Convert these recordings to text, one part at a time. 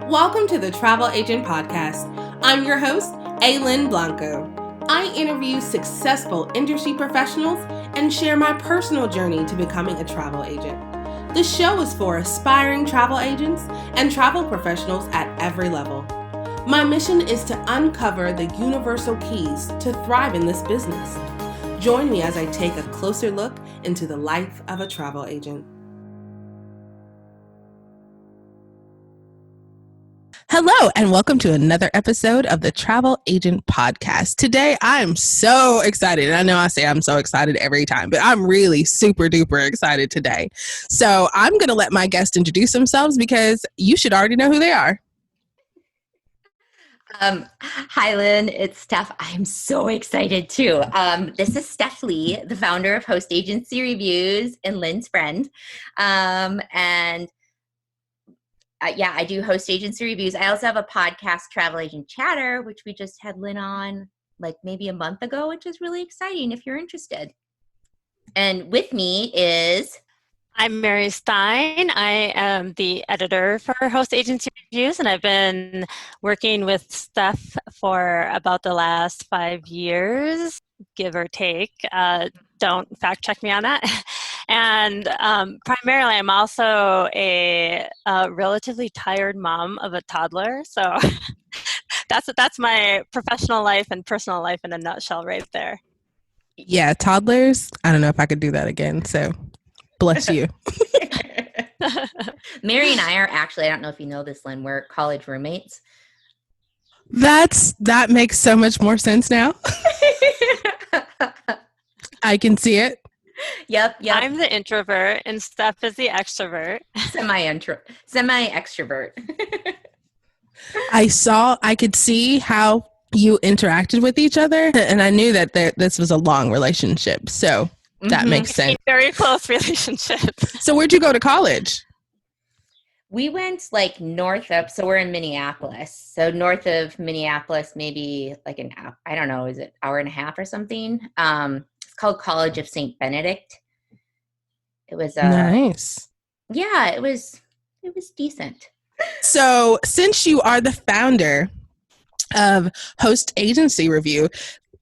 Welcome to the Travel Agent Podcast. I'm your host, Aylin Blanco. I interview successful industry professionals and share my personal journey to becoming a travel agent. The show is for aspiring travel agents and travel professionals at every level. My mission is to uncover the universal keys to thrive in this business. Join me as I take a closer look into the life of a travel agent. Hello, and welcome to another episode of the Travel Agent Podcast. Today, I'm so excited. I know I say I'm so excited every time, but I'm really super duper excited today. So I'm going to let my guests introduce themselves because you should already know who they are. Hi, Lynn. It's Steph. I'm so excited too. This is Steph Lee, the founder of Host Agency Reviews and Lynn's friend. I do Host Agency Reviews. I also have a podcast, Travel Agent Chatter, which we just had Lynn on like maybe a month ago, which is really exciting if you're interested. And with me is... I'm Mary Stein. I am the editor for Host Agency Reviews, and I've been working with Steph for about the last 5 years, give or take. Don't fact check me on that. And primarily, I'm also a relatively tired mom of a toddler. So that's my professional life and personal life in a nutshell right there. Yeah, toddlers. I don't know if I could do that again. So bless you. Mary and I are actually, I don't know if you know this, Lynn, we're college roommates. That makes so much more sense now. I can see it. Yep. I'm the introvert and Steph is the extrovert. Semi-extrovert. I could see how you interacted with each other, and I knew that this was a long relationship. So that makes sense. Very close relationship. So where'd you go to college? We went like north of, so we're in Minneapolis. So north of Minneapolis, maybe like I don't know, is it hour and a half or something? It's called College of St. Benedict. It was nice. Yeah, it was decent. So since you are the founder of Host Agency Review,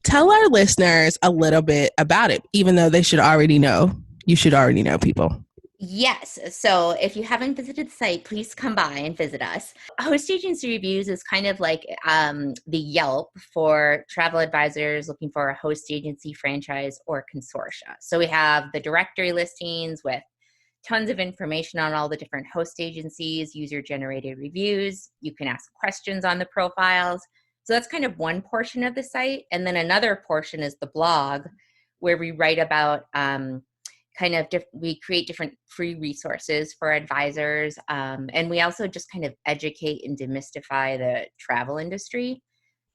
tell our listeners a little bit about it, even though they should already know. You should already know, people. Yes. So if you haven't visited the site, please come by and visit us. Host Agency Reviews is kind of like the Yelp for travel advisors looking for a host agency, franchise, or consortia. So we have the directory listings with tons of information on all the different host agencies, user-generated reviews. You can ask questions on the profiles. So that's kind of one portion of the site. And then another portion is the blog, where we write about we create different free resources for advisors. And we also just kind of educate and demystify the travel industry.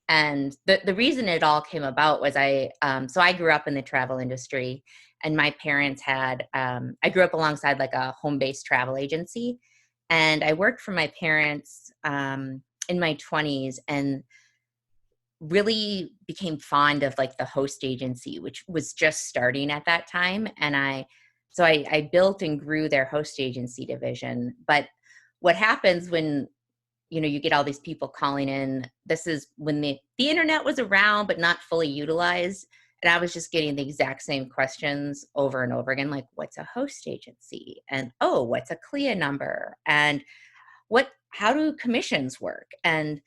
And the reason it all came about was I grew up in the travel industry, and my parents had, I grew up alongside like a home-based travel agency, and I worked for my parents in my 20s and really became fond of like the host agency, which was just starting at that time. And I built and grew their host agency division. But what happens when, you get all these people calling in, this is when the internet was around, but not fully utilized. And I was just getting the exact same questions over and over again, like, what's a host agency? And, what's a CLIA number? And how do commissions work? And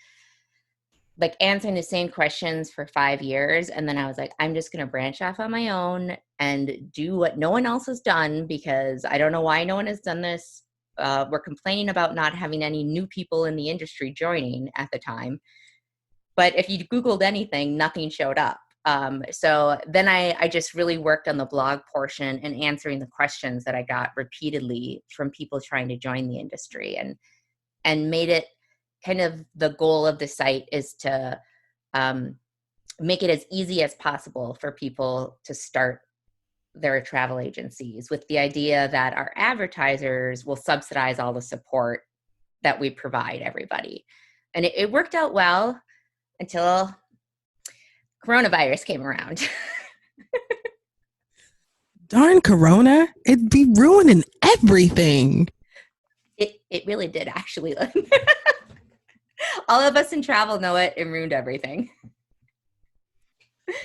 like answering the same questions for 5 years. And then I was like, I'm just going to branch off on my own and do what no one else has done, because I don't know why no one has done this. We're complaining about not having any new people in the industry joining at the time. But if you Googled anything, nothing showed up. So then I just really worked on the blog portion and answering the questions that I got repeatedly from people trying to join the industry, and made it kind of the goal of the site is to make it as easy as possible for people to start their travel agencies, with the idea that our advertisers will subsidize all the support that we provide everybody. And it worked out well until coronavirus came around. Darn Corona. It'd be ruining everything. It really did, actually. All of us in travel know it ruined everything.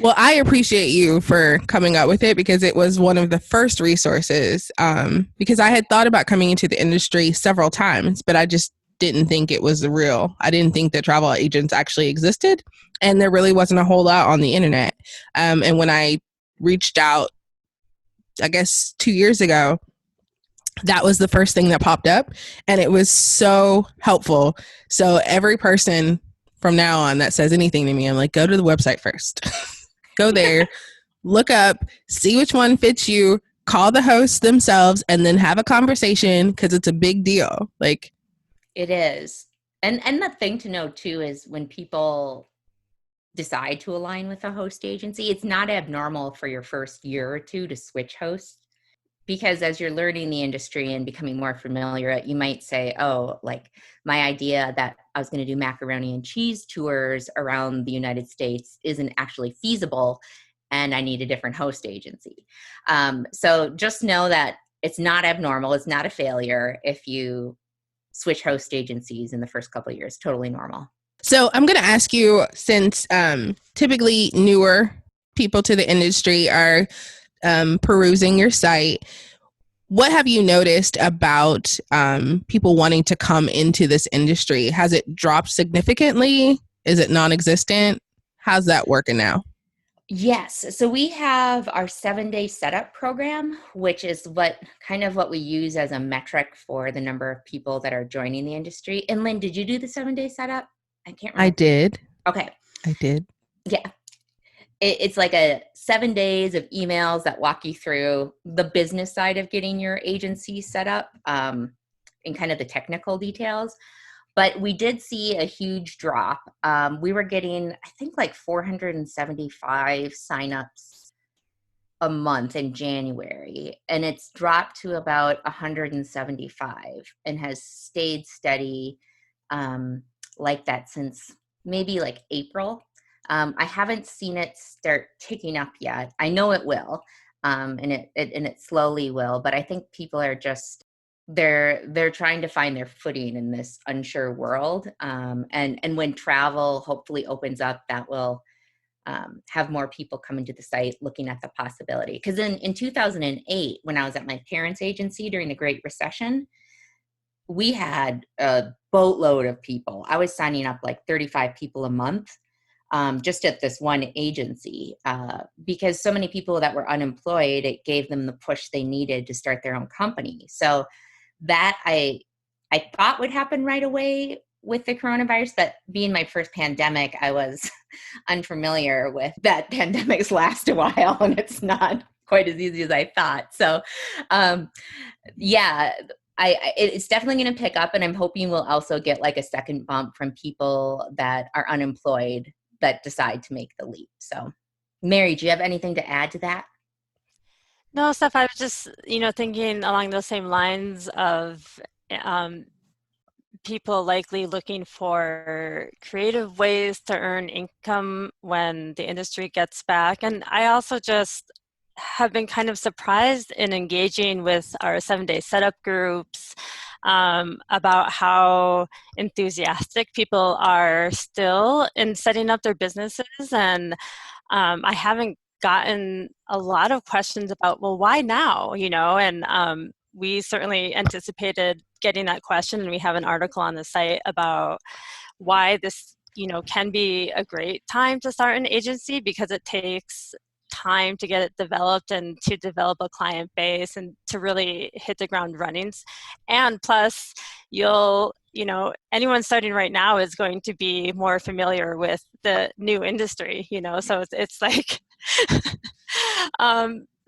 Well, I appreciate you for coming up with it because it was one of the first resources. Because I had thought about coming into the industry several times, but I just didn't think it was real. I didn't think that travel agents actually existed, and there really wasn't a whole lot on the internet. And when I reached out, I guess 2 years ago, that was the first thing that popped up, and it was so helpful. So every person from now on that says anything to me, I'm like, go to the website first. Go there, look up, see which one fits you, call the hosts themselves, and then have a conversation because it's a big deal. Like, it is. And the thing to know too is when people decide to align with a host agency, it's not abnormal for your first year or two to switch hosts, because as you're learning the industry and becoming more familiar, you might say, oh, like my idea that I was going to do macaroni and cheese tours around the United States isn't actually feasible, and I need a different host agency. So just know that it's not abnormal. It's not a failure if you switch host agencies in the first couple of years. Totally normal. So I'm going to ask you, since typically newer people to the industry are perusing your site, what have you noticed about people wanting to come into this industry? Has it dropped significantly? Is it non-existent? How's that working now? Yes. So we have our 7-day setup program, which is what we use as a metric for the number of people that are joining the industry. And Lynn, did you do the 7-day setup? I can't remember. I did. Okay. I did. Yeah. It's like 7 days of emails that walk you through the business side of getting your agency set up, and kind of the technical details. But we did see a huge drop. We were getting, I think, like 475 signups a month in January, and it's dropped to about 175 and has stayed steady like that since maybe like April. I haven't seen it start ticking up yet. I know it will, and it slowly will. But I think people are just they're trying to find their footing in this unsure world. And when travel hopefully opens up, that will have more people coming to the site looking at the possibility. Because in 2008, when I was at my parents' agency during the Great Recession, we had a boatload of people. I was signing up like 35 people a month. Just at this one agency, because so many people that were unemployed, it gave them the push they needed to start their own company. So that I thought would happen right away with the coronavirus, but being my first pandemic, I was unfamiliar with that pandemics last a while, and it's not quite as easy as I thought. So, yeah. It's definitely going to pick up, and I'm hoping we'll also get like a second bump from people that are unemployed that decide to make the leap. So, Mary, do you have anything to add to that? No, Steph, I was just, thinking along those same lines of people likely looking for creative ways to earn income when the industry gets back. And I also just have been kind of surprised in engaging with our 7-day setup groups about how enthusiastic people are still in setting up their businesses. And I haven't gotten a lot of questions about, well, why now? And we certainly anticipated getting that question, and we have an article on the site about why this, can be a great time to start an agency, because it takes time to get it developed and to develop a client base and to really hit the ground running. And plus, anyone starting right now is going to be more familiar with the new industry, so it's like,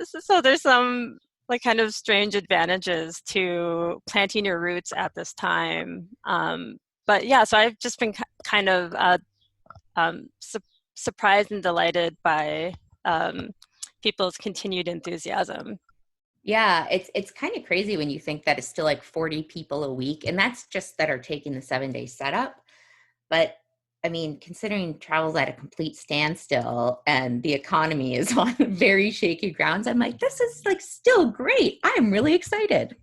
so there's some like kind of strange advantages to planting your roots at this time. But yeah, so I've just been kind of surprised and delighted by people's continued enthusiasm. Yeah, it's kind of crazy when you think that it's still like 40 people a week, and that's just that are taking the 7-day setup. But I mean, considering travel's at a complete standstill and the economy is on very shaky grounds, I'm like, this is like still great. I'm really excited.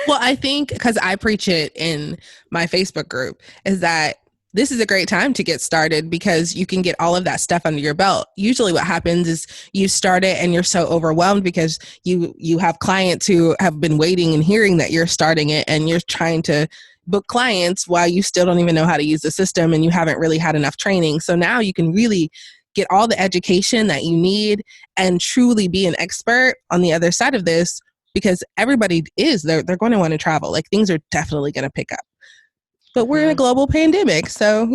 Well, I think because I preach it in my Facebook group is that this is a great time to get started because you can get all of that stuff under your belt. Usually what happens is you start it and you're so overwhelmed because you have clients who have been waiting and hearing that you're starting it, and you're trying to book clients while you still don't even know how to use the system and you haven't really had enough training. So now you can really get all the education that you need and truly be an expert on the other side of this, because everybody they're going to want to travel. Like, things are definitely going to pick up. But we're in a global pandemic, so,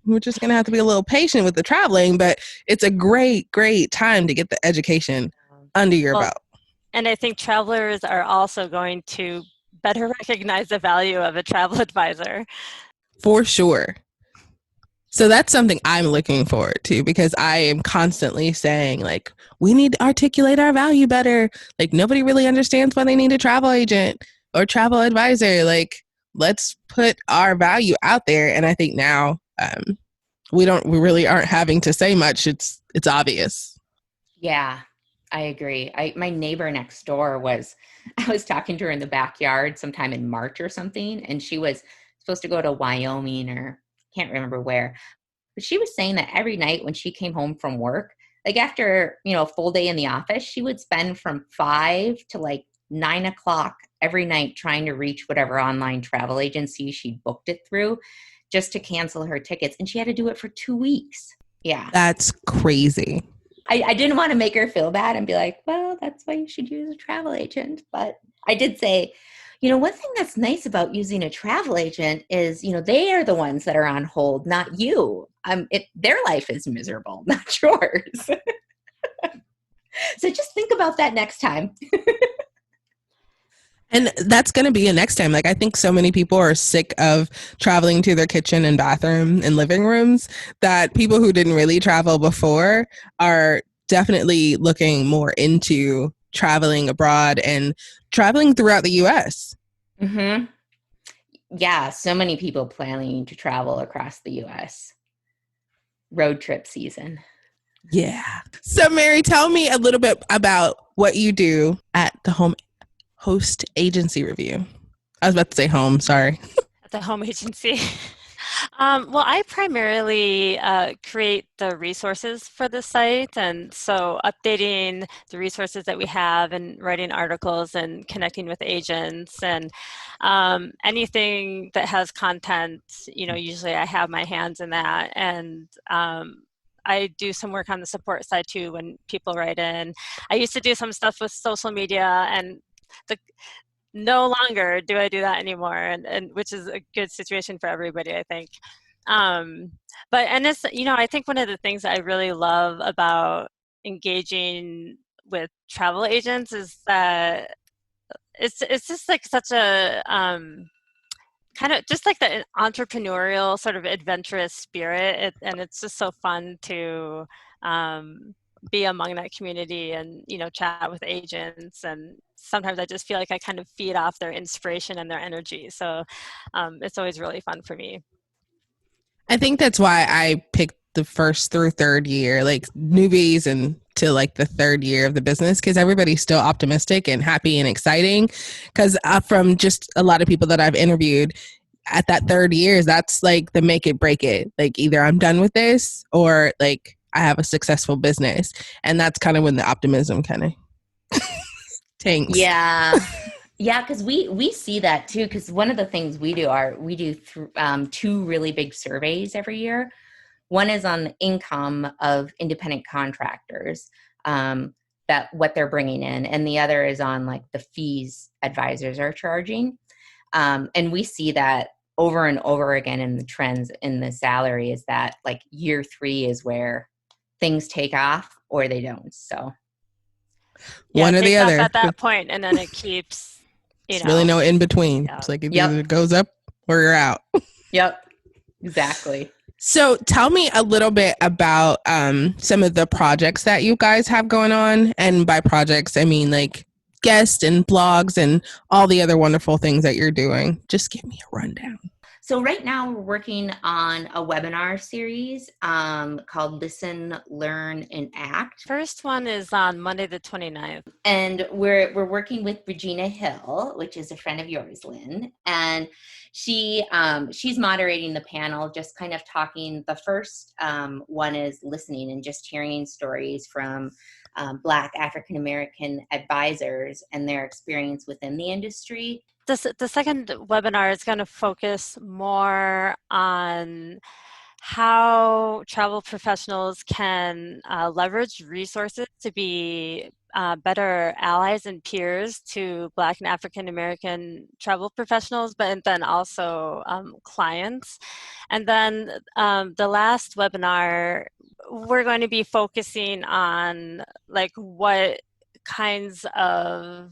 we're just going to have to be a little patient with the traveling, but it's a great, great time to get the education under your belt. And I think travelers are also going to better recognize the value of a travel advisor. For sure. So that's something I'm looking forward to, because I am constantly saying, like, we need to articulate our value better. Like, nobody really understands why they need a travel agent or travel advisor. Like, let's put our value out there. And I think now we really aren't having to say much. It's obvious. Yeah, I agree. My neighbor next door I was talking to her in the backyard sometime in March or something, and she was supposed to go to Wyoming or can't remember where. But she was saying that every night when she came home from work, like after, a full day in the office, she would spend from 5 to like 9 o'clock every night trying to reach whatever online travel agency she booked it through just to cancel her tickets. And she had to do it for 2 weeks. Yeah. That's crazy. I didn't want to make her feel bad and be like, well, that's why you should use a travel agent. But I did say, one thing that's nice about using a travel agent is, they are the ones that are on hold, not you. Their life is miserable, not yours. So just think about that next time. And that's going to be a next time. Like, I think so many people are sick of traveling to their kitchen and bathroom and living rooms that people who didn't really travel before are definitely looking more into traveling abroad and traveling throughout the U.S. Mm-hmm. Yeah, so many people planning to travel across the U.S. Road trip season. Yeah. So, Mary, tell me a little bit about what you do at the Host Agency Review. I was about to say home, sorry. At the home agency. Well, I primarily create the resources for the site, and so updating the resources that we have and writing articles and connecting with agents and anything that has content, usually I have my hands in that. And I do some work on the support side too when people write in. I used to do some stuff with social media, and no longer do I do that anymore, and which is a good situation for everybody, I think. But it's, I think one of the things that I really love about engaging with travel agents is that it's just like such a kind of just like the entrepreneurial sort of adventurous spirit, and it's just so fun to be among that community and chat with agents, and sometimes I just feel like I kind of feed off their inspiration and their energy, so it's always really fun for me. I think that's why I picked the first through third year, like newbies and to like the third year of the business, because everybody's still optimistic and happy and exciting. Because from just a lot of people that I've interviewed at that third year, that's like the make it break it. Like, either I'm done with this or like I have a successful business. And that's kind of when the optimism kind of tanks. Yeah. Yeah, because we see that too, because one of the things we do two really big surveys every year. One is on the income of independent contractors, that what they're bringing in, and the other is on like the fees advisors are charging. And we see that over and over again in the trends in the salary is that like year 3 is where things take off or they don't. So one or the other at that point, and then it keeps, It's really no in between. Yeah. It's like it either goes up or you're out. Yep, exactly. So tell me a little bit about some of the projects that you guys have going on. And by projects, I mean like guests and blogs and all the other wonderful things that you're doing. Just give me a rundown. So right now we're working on a webinar series called Listen, Learn, and Act. First one is on Monday the 29th. And we're working with Regina Hill, which is a friend of yours, Lynn. And she's moderating the panel, just kind of talking. The first one is listening and just hearing stories from Black African-American advisors and their experience within the industry. The second webinar is going to focus more on how travel professionals can leverage resources to be better allies and peers to Black and African American travel professionals, but then also clients. And then the last webinar, we're going to be focusing on like what kinds of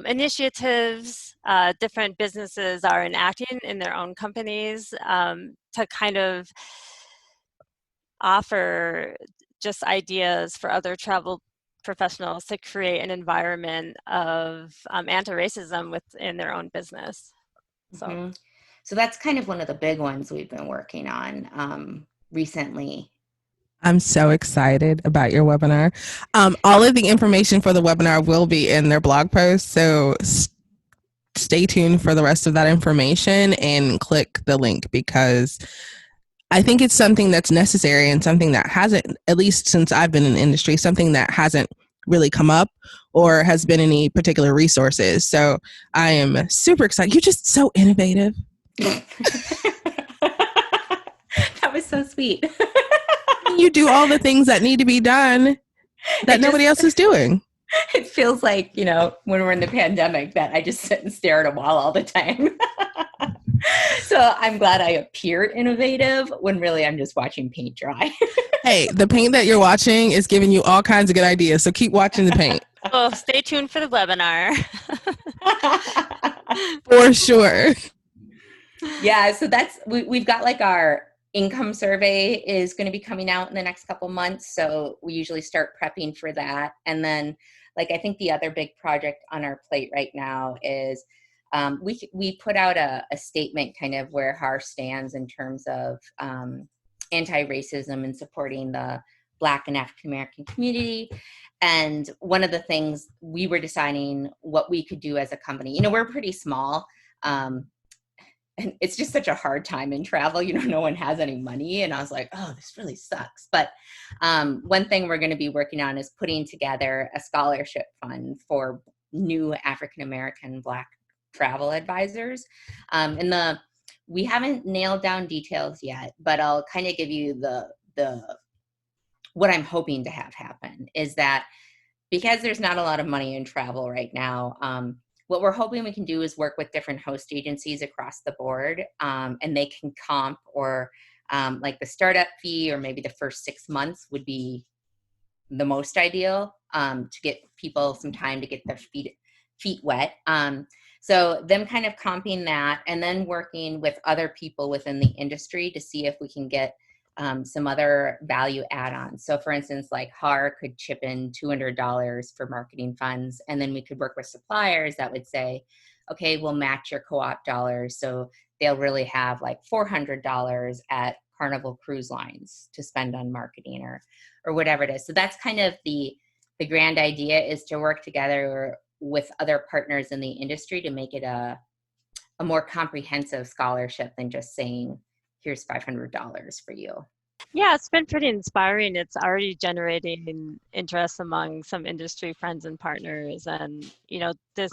initiatives different businesses are enacting in their own companies to kind of offer just ideas for other travel professionals to create an environment of anti-racism within their own business. So, So that's kind of one of the big ones we've been working on recently. I'm so excited about your webinar. All of the information for the webinar will be in their blog post, so stay tuned for the rest of that information and click the link, because I think it's something that's necessary and something that hasn't, at least since I've been in the industry, something that hasn't really come up or has been any particular resources. So I am super excited. You're just so innovative. That was so sweet. You do all the things that need to be done that nobody else is doing. It feels like, when we're in the pandemic, that I just sit and stare at a wall all the time. So I'm glad I appear innovative when really I'm just watching paint dry. Hey, the paint that you're watching is giving you all kinds of good ideas. So keep watching the paint. well, stay tuned for the webinar. For sure. Yeah, so we've got like our income survey is going to be coming out in the next couple months. So we usually start prepping for that. And then I think the other big project on our plate right now is we put out a statement kind of where HAR stands in terms of anti-racism and supporting the Black and African American community. And one of the things we were deciding what we could do as a company, we're pretty small. And it's just such a hard time in travel. No one has any money. And I was like, oh, this really sucks. But one thing we're going to be working on is putting together a scholarship fund for new African-American Black travel advisors. And we haven't nailed down details yet, but I'll kind of give you what I'm hoping to have happen is that because there's not a lot of money in travel right now, what we're hoping we can do is work with different host agencies across the board, and they can comp or like the startup fee or maybe the first 6 months would be the most ideal to get people some time to get their feet wet. So them kind of comping that and then working with other people within the industry to see if we can get some other value add-ons. So for instance, like HAR could chip in $200 for marketing funds, and then we could work with suppliers that would say, okay, we'll match your co-op dollars. So they'll really have like $400 at Carnival Cruise Lines to spend on marketing or whatever it is. So that's kind of the grand idea, is to work together with other partners in the industry to make it a more comprehensive scholarship than just saying, here's $500 for you. Yeah, it's been pretty inspiring. It's already generating interest among some industry friends and partners. And, this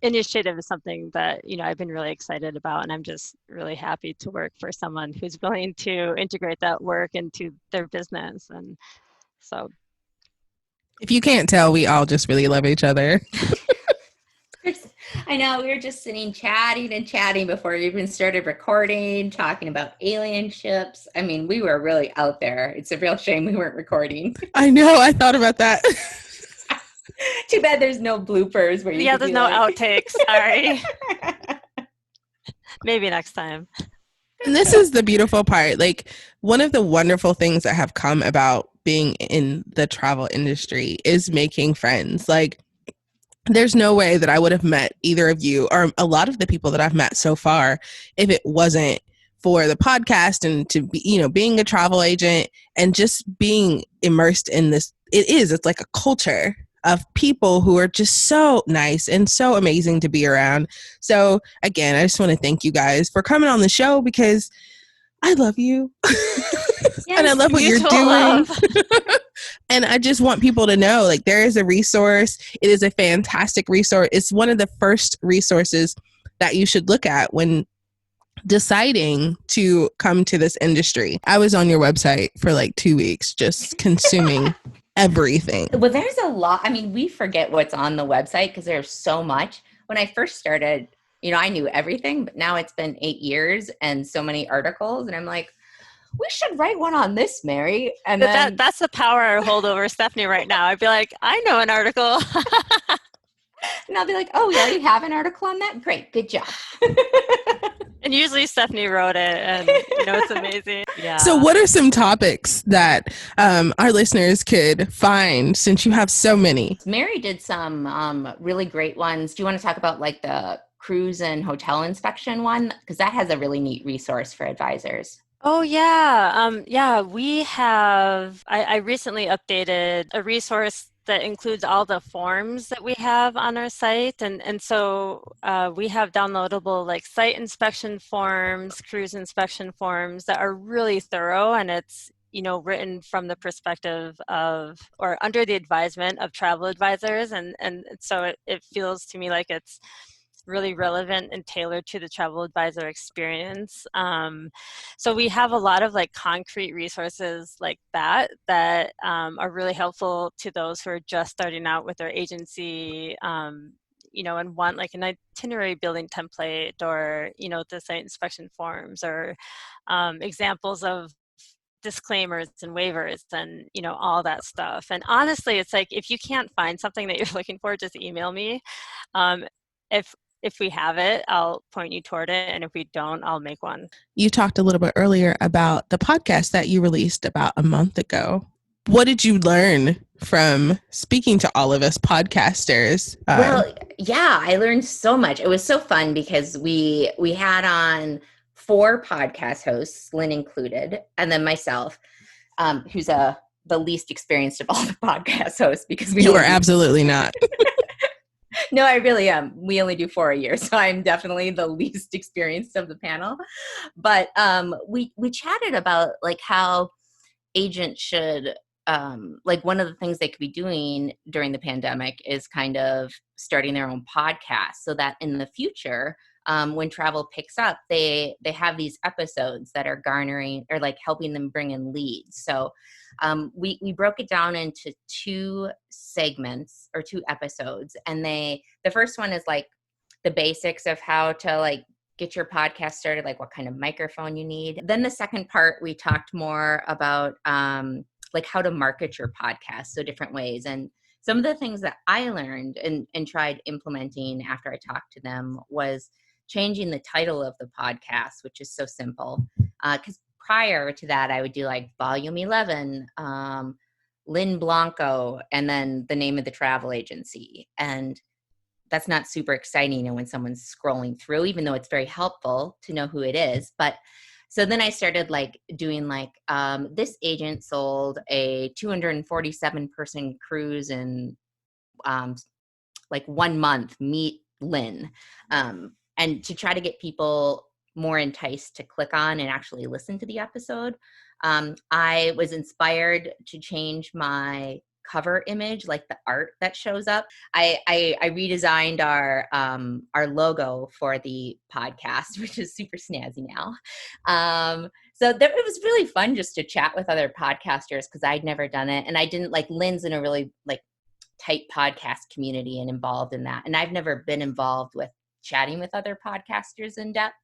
initiative is something that, I've been really excited about. And I'm just really happy to work for someone who's willing to integrate that work into their business. And so. If you can't tell, we all just really love each other. I know, we were just sitting chatting before we even started recording, talking about alien ships. I mean, we were really out there. It's a real shame we weren't recording. I know, I thought about that. Too bad there's no bloopers where you there's no outtakes. Sorry. Maybe next time. And this is the beautiful part. Like, one of the wonderful things that have come about being in the travel industry is making friends. Like, there's no way that I would have met either of you or a lot of the people that I've met so far if it wasn't for the podcast and to be, being a travel agent and just being immersed in this. It's like a culture of people who are just so nice and so amazing to be around. So again, I just want to thank you guys for coming on the show because I love you. Yes, and I love what you're doing. And I just want people to know, like, there is a resource. It is a fantastic resource. It's one of the first resources that you should look at when deciding to come to this industry. I was on your website for like 2 weeks, just consuming everything. Well, there's a lot. I mean, we forget what's on the website because there's so much. When I first started, I knew everything, but now it's been 8 years and so many articles. And I'm like, we should write one on this, Mary. And then that's the power I hold over Stephanie right now. I'd be like, I know an article. And I'll be like, oh, we already have an article on that? Great, good job. And usually Stephanie wrote it, and it's amazing. Yeah. So what are some topics that our listeners could find since you have so many? Mary did some really great ones. Do you want to talk about like the cruise and hotel inspection one? Because that has a really neat resource for advisors. Oh, yeah. We have, I recently updated a resource that includes all the forms that we have on our site. And so we have downloadable like site inspection forms, cruise inspection forms that are really thorough, and it's, written from the perspective of, or under the advisement of travel advisors. And so it feels to me like it's really relevant and tailored to the travel advisor experience. So we have a lot of like concrete resources like that are really helpful to those who are just starting out with their agency, and want like an itinerary building template or, the site inspection forms or examples of disclaimers and waivers and, all that stuff. And honestly, it's like, if you can't find something that you're looking for, just email me. If we have it, I'll point you toward it. And if we don't, I'll make one. You talked a little bit earlier about the podcast that you released about a month ago. What did you learn from speaking to all of us podcasters? Well, yeah, I learned so much. It was so fun because we had on 4 podcast hosts, Lynn included, and then myself, who's the least experienced of all the podcast hosts because you are absolutely not. No, I really am. We only do 4 a year, so I'm definitely the least experienced of the panel. But we chatted about like how agents should, like one of the things they could be doing during the pandemic is kind of starting their own podcast so that in the future, when travel picks up, they have these episodes that are garnering or like helping them bring in leads. So we broke it down into 2 segments or 2 episodes. And the first one is like the basics of how to like get your podcast started, like what kind of microphone you need. Then the second part, we talked more about like how to market your podcast. So different ways. And some of the things that I learned and tried implementing after I talked to them was changing the title of the podcast, which is so simple. Because prior to that, I would do like volume 11, Lynn Blanco, and then the name of the travel agency. And that's not super exciting. And when someone's scrolling through, even though it's very helpful to know who it is. But so then I started like doing like, this agent sold a 247 person cruise in like 1 month, meet Lynn. And to try to get people more enticed to click on and actually listen to the episode, I was inspired to change my cover image, like the art that shows up. I redesigned our logo for the podcast, which is super snazzy now. So it was really fun just to chat with other podcasters because I'd never done it. And I didn't like Lynn's in a really like tight podcast community and involved in that. And I've never been involved with chatting with other podcasters in depth.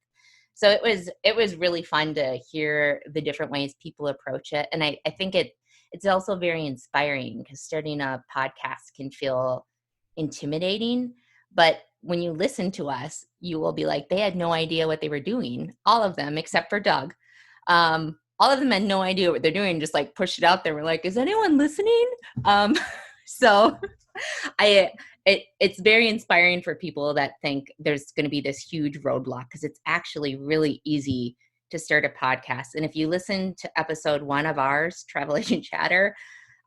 So it was really fun to hear the different ways people approach it. And I think it's also very inspiring because starting a podcast can feel intimidating. But when you listen to us, you will be like, they had no idea what they were doing. All of them, except for Doug. All of them had no idea what they're doing, just like push it out there. We're like, is anyone listening? So it's very inspiring for people that think there's going to be this huge roadblock, because it's actually really easy to start a podcast. And if you listen to episode 1 of ours, Travel Agent Chatter,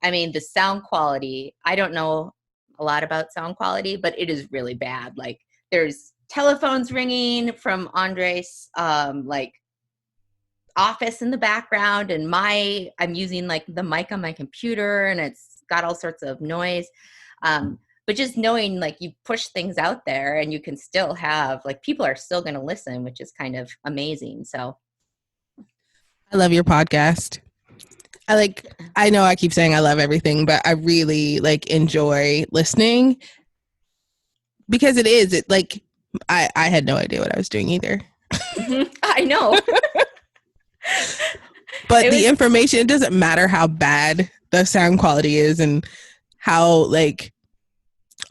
I mean, the sound quality, I don't know a lot about sound quality, but it is really bad. Like, there's telephones ringing from Andres, like, office in the background, and I'm using like the mic on my computer, and it's got all sorts of noise. But just knowing, like, you push things out there and you can still have, like, people are still going to listen, which is kind of amazing. So I love your podcast. I know I keep saying I love everything, but I really like enjoy listening, because I had no idea what I was doing either. I know. But the information, it doesn't matter how bad the sound quality is and how like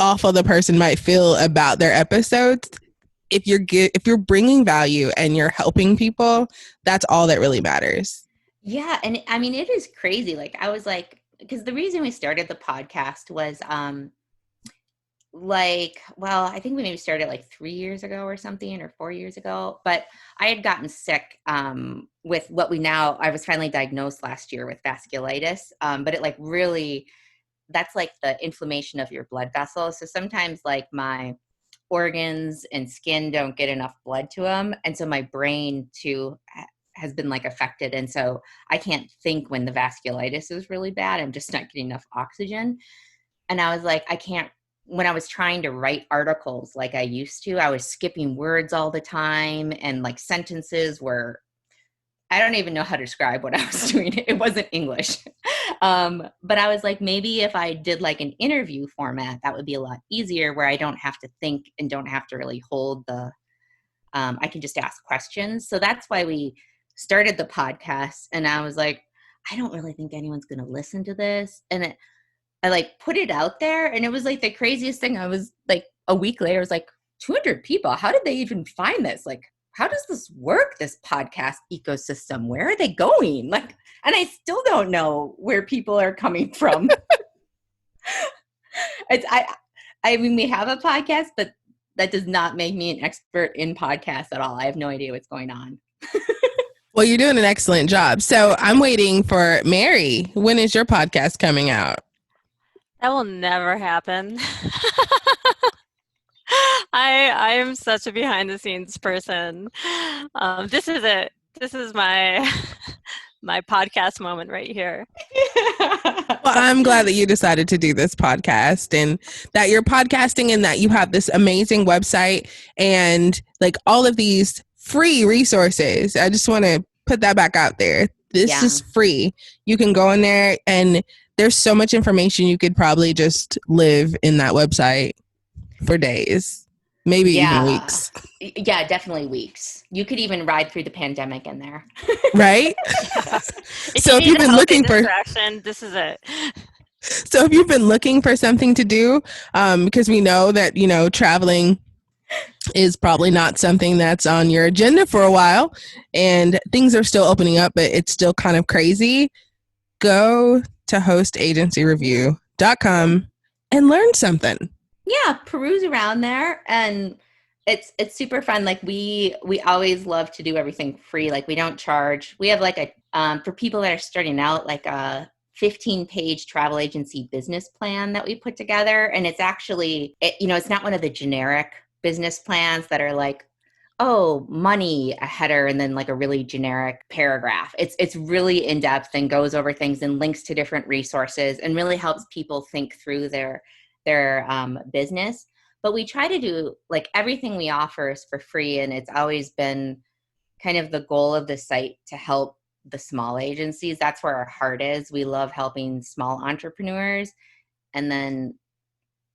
awful the person might feel about their episodes. If you're bringing value and you're helping people, that's all that really matters. Yeah. And I mean, it is crazy. Like, I was like, because the reason we started the podcast was, I think we maybe started like 3 years ago or something, or 4 years ago, but I had gotten sick, with I was finally diagnosed last year with vasculitis. But it like really, that's like the inflammation of your blood vessels. So sometimes like my organs and skin don't get enough blood to them. And so my brain too has been like affected. And so I can't think when the vasculitis is really bad. I'm just not getting enough oxygen. And I was like, when I was trying to write articles like I used to, I was skipping words all the time. And like sentences were, I don't even know how to describe what I was doing. It wasn't English. But I was like, maybe if I did like an interview format, that would be a lot easier, where I don't have to think and don't have to really hold I can just ask questions. So that's why we started the podcast. And I was like, I don't really think anyone's going to listen to this. And I like put it out there, and it was like the craziest thing. I was like, a week later, I was like, 200 people. How did they even find this? Like, how does this work, this podcast ecosystem? Where are they going? Like, and I still don't know where people are coming from. I mean, we have a podcast, but that does not make me an expert in podcasts at all. I have no idea what's going on. Well, you're doing an excellent job. So I'm waiting for Mary. When is your podcast coming out? That will never happen. I am such a behind the scenes person. This is it. This is my my podcast moment right here. Well, I'm glad that you decided to do this podcast, and that you're podcasting, and that you have this amazing website and like all of these free resources. I just want to put that back out there. This is free. You can go in there, and there's so much information. You could probably just live in that website for days, maybe even weeks. Yeah, definitely weeks. You could even ride through the pandemic in there. Right? So if you've been looking for this is it. So if you've been looking for something to do, because we know that, traveling is probably not something that's on your agenda for a while, and things are still opening up, but it's still kind of crazy, go to hostagencyreview.com and learn something. Yeah, peruse around there, and it's super fun. Like we always love to do everything free. Like we don't charge. We have like for people that are starting out, like a 15-page travel agency business plan that we put together, and it's actually it's not one of the generic business plans that are like, oh, money, a header, and then like a really generic paragraph. It's really in depth and goes over things and links to different resources and really helps people think through their business. But we try to do like everything we offer is for free, and it's always been kind of the goal of the site to help the small agencies. That's where our heart is. We love helping small entrepreneurs, and then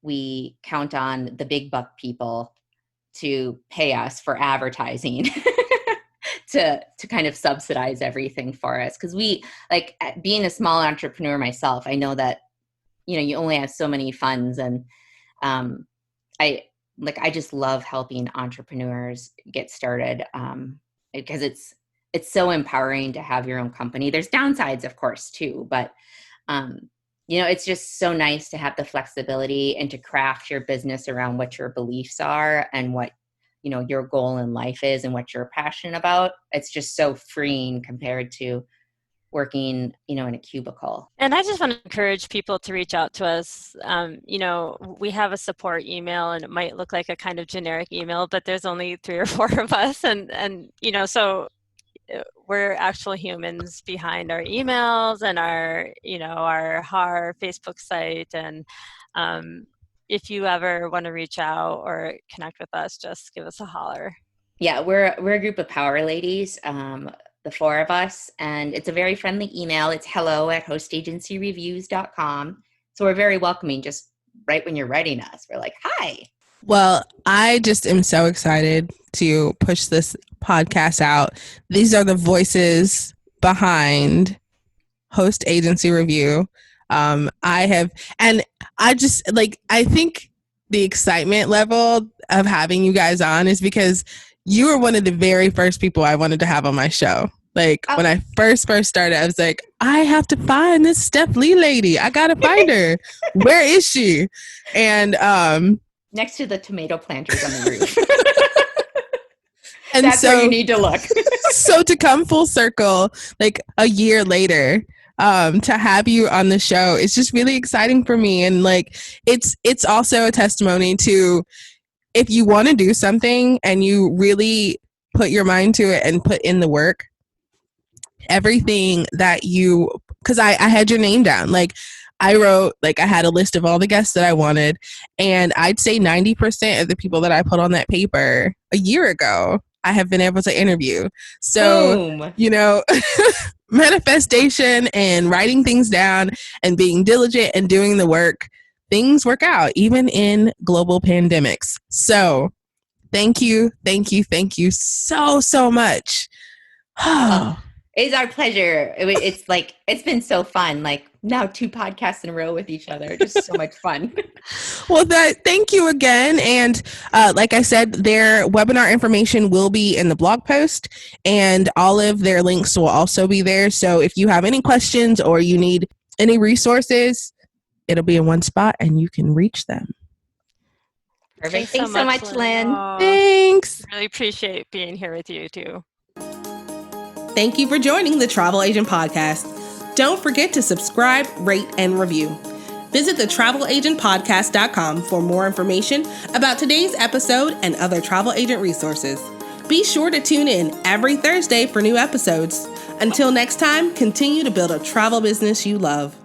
we count on the big buck people to pay us for advertising to kind of subsidize everything for us. Because we, like, being a small entrepreneur myself, I know that you only have so many funds, and I just love helping entrepreneurs get started, because it's so empowering to have your own company. There's downsides, of course, too, but it's just so nice to have the flexibility and to craft your business around what your beliefs are and what, your goal in life is and what you're passionate about. It's just so freeing compared to working, in a cubicle. And I just want to encourage people to reach out to us. We have a support email, and it might look like a kind of generic email, but there's only 3 or 4 of us. And so we're actual humans behind our emails and our Facebook site. And if you ever want to reach out or connect with us, just give us a holler. Yeah, we're a group of power ladies, the 4 of us, and it's a very friendly email. It's hello@hostagencyreviews.com. So we're very welcoming, just right when you're writing us. We're like, hi. Well, I just am so excited to push this podcast out. These are the voices behind Host Agency Review. I think the excitement level of having you guys on is because you were one of the very first people I wanted to have on my show. When I first started, I was like, I have to find this Steph Lee lady. I got to find her. Where is she? And next to the tomato planters on the roof. And that's where you need to look. So to come full circle, a year later, to have you on the show, it's just really exciting for me. And it's also a testimony to, if you want to do something and you really put your mind to it and put in the work, everything that because I had your name down. I wrote, I had a list of all the guests that I wanted, and I'd say 90% of the people that I put on that paper a year ago, I have been able to interview. So, boom. Manifestation and writing things down and being diligent and doing the work, things work out, even in global pandemics. So thank you so much. It's our pleasure. It's been so fun. Now 2 podcasts in a row with each other. Just so much fun. Well, thank you again. And like I said, their webinar information will be in the blog post, and all of their links will also be there. So if you have any questions or you need any resources, it'll be in one spot and you can reach them. Perfect. Thanks so much, Lynn. Thanks. Really appreciate being here with you too. Thank you for joining the Travel Agent Podcast. Don't forget to subscribe, rate, and review. Visit thetravelagenpodcast.com for more information about today's episode and other travel agent resources. Be sure to tune in every Thursday for new episodes. Until next time, continue to build a travel business you love.